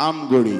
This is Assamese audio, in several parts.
আমগুড়ি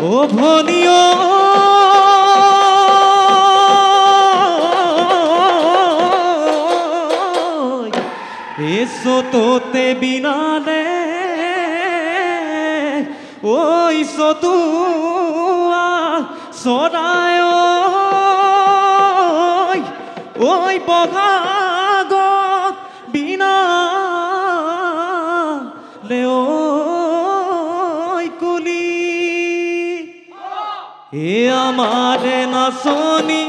ও ভনিও এসো তোতে বিনালে ওই সতুয়া সরায় ওই বগাগত বিনা লেও এ আমারে নাচনি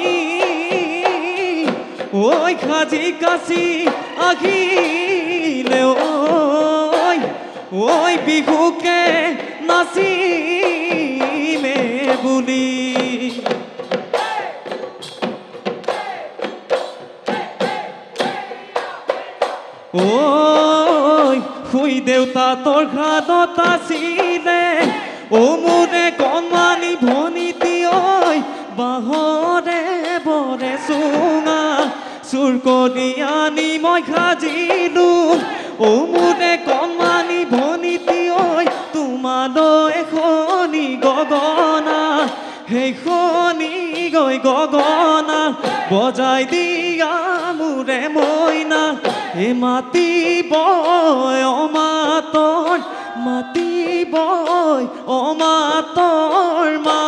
ওই খাজি কাশি আহিলে ওই বিহুকে নাচি মে বুলি ওই শুই দেউতা তোর ঘাটত আছিলে ও মোরে কণমানি ভনীতি ঐ বাহৰে বৰে চুঙা চুৰ কৰি আনি মই সাজিলো ও মোৰে কণমানি ভনীতি ঐ তোমালৈ এখনি গগনা সেইখনি গৈ গগনা বজাই দিয়া মোৰে মইনা এ মাতিবই অমাতৰ মাতিবই অমাতৰ মা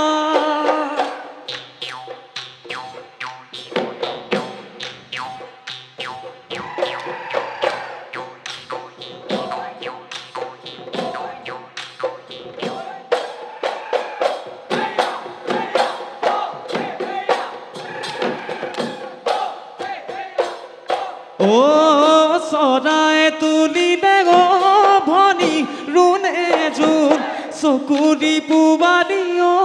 ও সদায় তুলিলে গো ভনী ৰুণে জোন চকুৰি পুবালি ও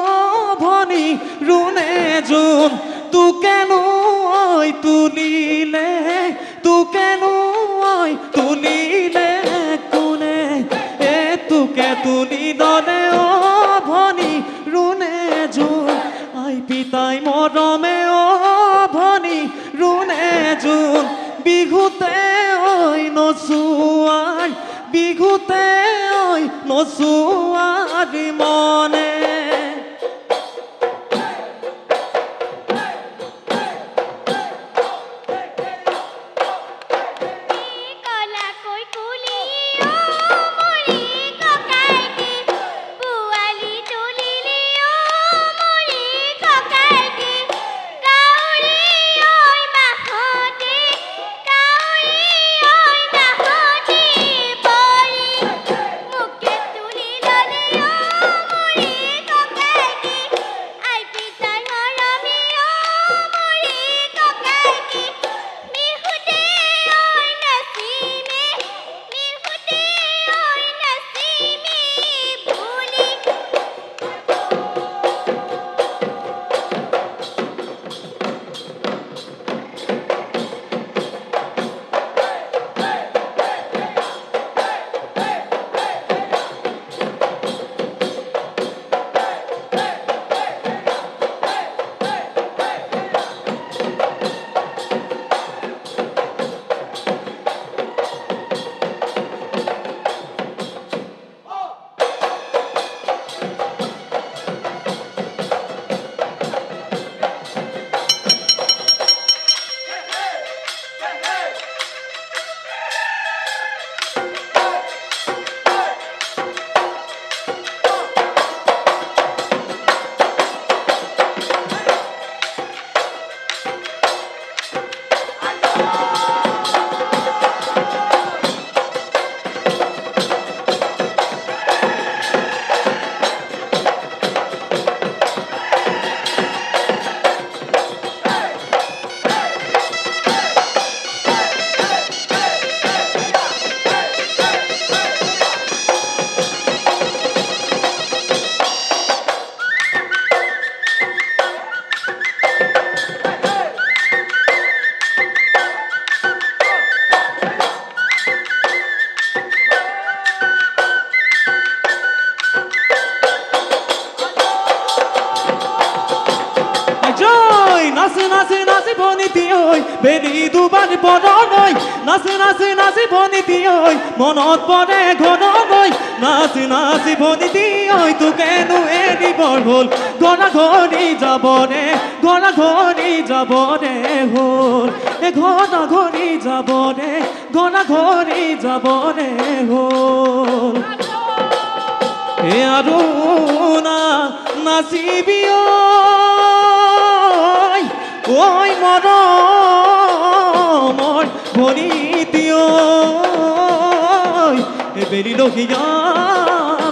ভনী ৰুণে জোন তোকেনো ঐ তুলিলে তোকেনো ঐ তুলিলে কোনে এ তোকে তুলি দলে ও ভনী ৰুণে জোন আই পিতাই মৰমে ও ভনী ৰুণে জোন বিহুতে ঐ নচুৱাৰ বিহুতে ঐ নচুৱাৰ মনে নাচি নাচিব নীতি ঐ বেলি দুবাৰ পৰলৈ নাচি নাচি নাচিব নীতি ঐ মনত পৰে ঘৰলৈ নাচি নাচিব নীতি ঐ তোকেনো এৰিবৰ হ'ল ঘৰা ঘৰি যাবৰে ঘৰা ঘৰি যাবৰে হ'ল ঘৰা ঘৰি যাবৰে ঘৰা ঘৰি যাবৰে হ'ল আৰু নাচিবি ঐ মৰমৰ ভৰিতি বেলি লহিয়া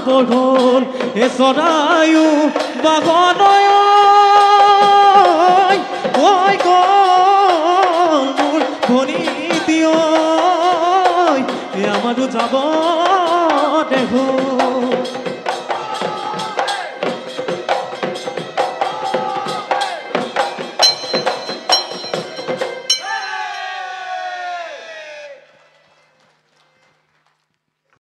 বৰল চৰায়ো বাগনৰ